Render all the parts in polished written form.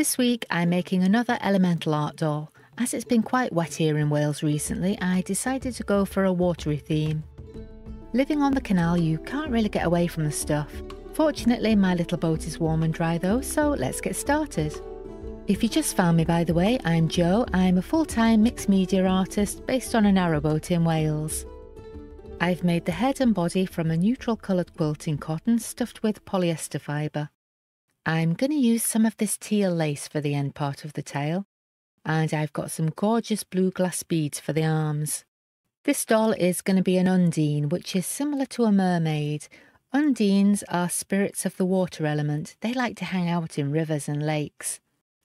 This week I'm making another elemental art doll. As it's been quite wet here in Wales recently, I decided to go for a watery theme. Living on the canal, you can't really get away from the stuff. Fortunately, my little boat is warm and dry though, so let's get started. If you just found me, by the way, I'm Jo. I'm a full-time mixed media artist based on a narrowboat in Wales. I've made the head and body from a neutral coloured quilting cotton stuffed with polyester fibre. I'm going to use some of this teal lace for the end part of the tail, and I've got some gorgeous blue glass beads for the arms. This doll is going to be an undine, which is similar to a mermaid. Undines are spirits of the water element. They like to hang out in rivers and lakes.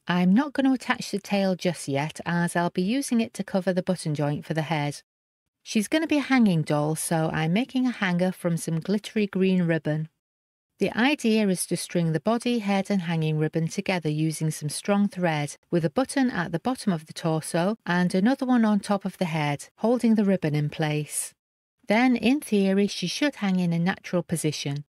I'm not going to attach the tail just yet, as I'll be using it to cover the button joint for the head. She's going to be a hanging doll, so I'm making a hanger from some glittery green ribbon. The idea is to string the body, head and hanging ribbon together using some strong thread, with a button at the bottom of the torso and another one on top of the head, holding the ribbon in place. Then, in theory, she should hang in a natural position.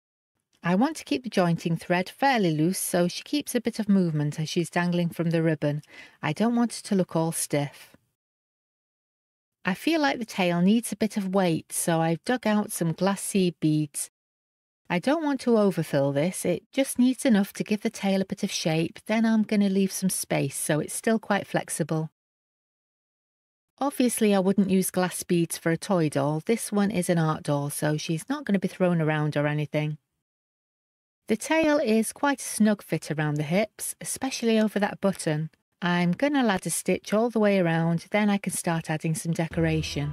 I want to keep the jointing thread fairly loose so she keeps a bit of movement as she's dangling from the ribbon. I don't want it to look all stiff. I feel like the tail needs a bit of weight, so I've dug out some glass seed beads. I don't want to overfill this, it just needs enough to give the tail a bit of shape, then I'm going to leave some space so it's still quite flexible. Obviously I wouldn't use glass beads for a toy doll. This one is an art doll, so she's not going to be thrown around or anything. The tail is quite a snug fit around the hips, especially over that button. I'm going to ladder stitch all the way around, then I can start adding some decoration.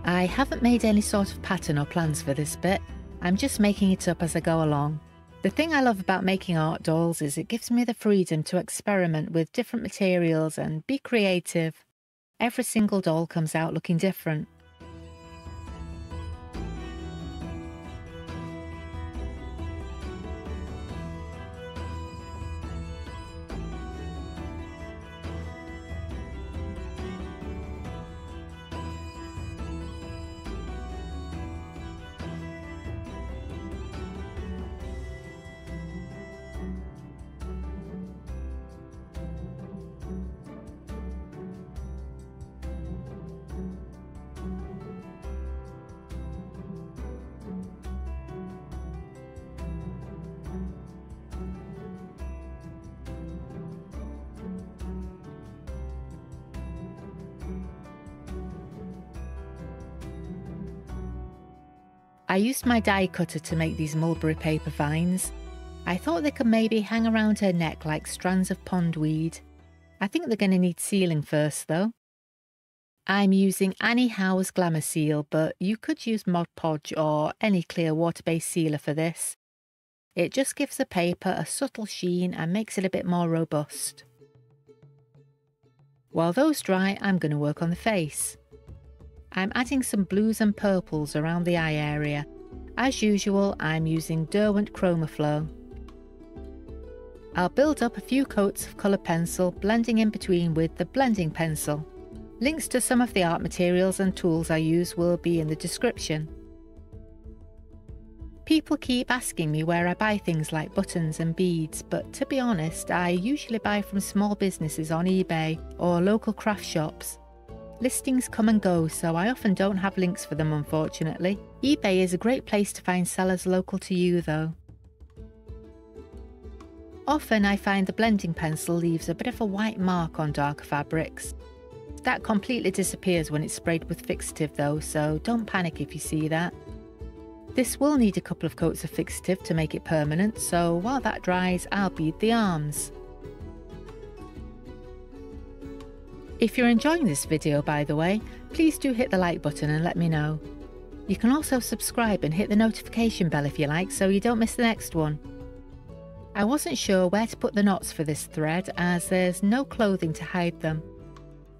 I haven't made any sort of pattern or plans for this bit. I'm just making it up as I go along. The thing I love about making art dolls is it gives me the freedom to experiment with different materials and be creative. Every single doll comes out looking different. I used my die cutter to make these mulberry paper vines. I thought they could maybe hang around her neck like strands of pondweed. I think they're going to need sealing first though. I'm using Annie Howe's Glamour Seal, but you could use Mod Podge or any clear water-based sealer for this. It just gives the paper a subtle sheen and makes it a bit more robust. While those dry, I'm going to work on the face. I'm adding some blues and purples around the eye area. As usual, I'm using Derwent Chroma Flow. I'll build up a few coats of colour pencil, blending in between with the blending pencil. Links to some of the art materials and tools I use will be in the description. People keep asking me where I buy things like buttons and beads, but to be honest, I usually buy from small businesses on eBay or local craft shops. Listings come and go, so I often don't have links for them, unfortunately. eBay is a great place to find sellers local to you though. Often I find the blending pencil leaves a bit of a white mark on darker fabrics. That completely disappears when it's sprayed with fixative though, so don't panic if you see that. This will need a couple of coats of fixative to make it permanent, so while that dries, I'll bead the arms. If you're enjoying this video, by the way, please do hit the like button and let me know. You can also subscribe and hit the notification bell if you like, so you don't miss the next one. I wasn't sure where to put the knots for this thread, as there's no clothing to hide them.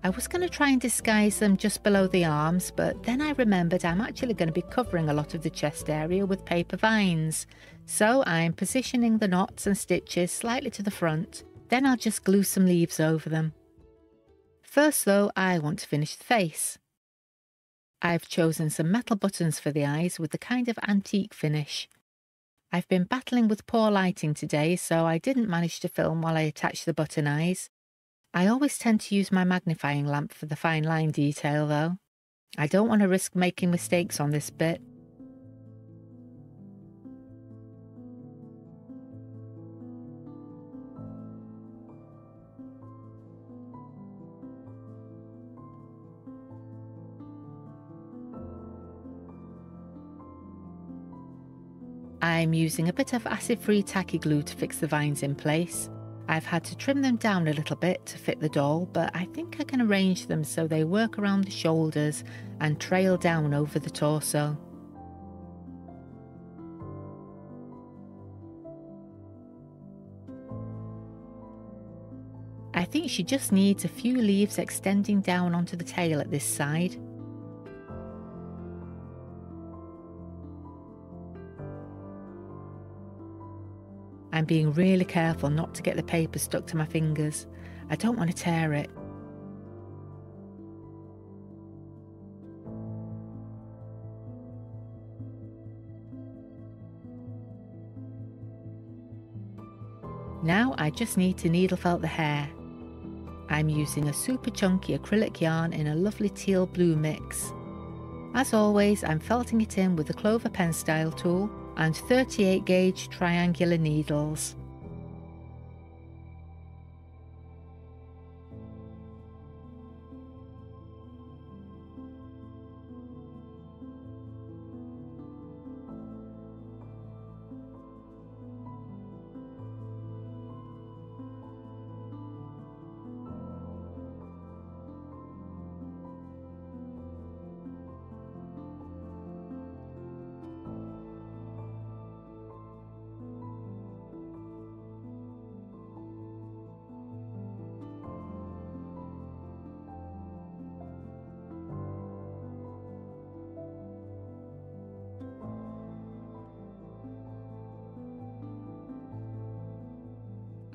I was going to try and disguise them just below the arms, but then I remembered I'm actually going to be covering a lot of the chest area with paper vines. So I'm positioning the knots and stitches slightly to the front, then I'll just glue some leaves over them. First though, I want to finish the face. I've chosen some metal buttons for the eyes with the kind of antique finish. I've been battling with poor lighting today, so I didn't manage to film while I attached the button eyes. I always tend to use my magnifying lamp for the fine line detail though. I don't want to risk making mistakes on this bit. I'm using a bit of acid-free tacky glue to fix the vines in place. I've had to trim them down a little bit to fit the doll, but I think I can arrange them so they work around the shoulders and trail down over the torso. I think she just needs a few leaves extending down onto the tail at this side. I'm being really careful not to get the paper stuck to my fingers. I don't want to tear it. Now I just need to needle felt the hair. I'm using a super chunky acrylic yarn in a lovely teal blue mix. As always, I'm felting it in with the Clover pen style tool and 38 gauge triangular needles.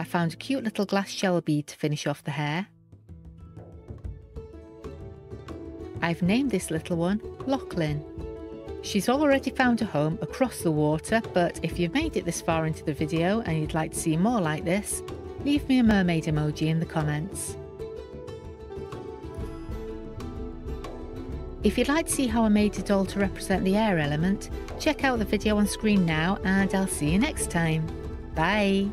I found a cute little glass shell bead to finish off the hair. I've named this little one Lachlan. She's already found a home across the water, but if you've made it this far into the video and you'd like to see more like this, leave me a mermaid emoji in the comments. If you'd like to see how I made a doll to represent the air element, check out the video on screen now and I'll see you next time. Bye!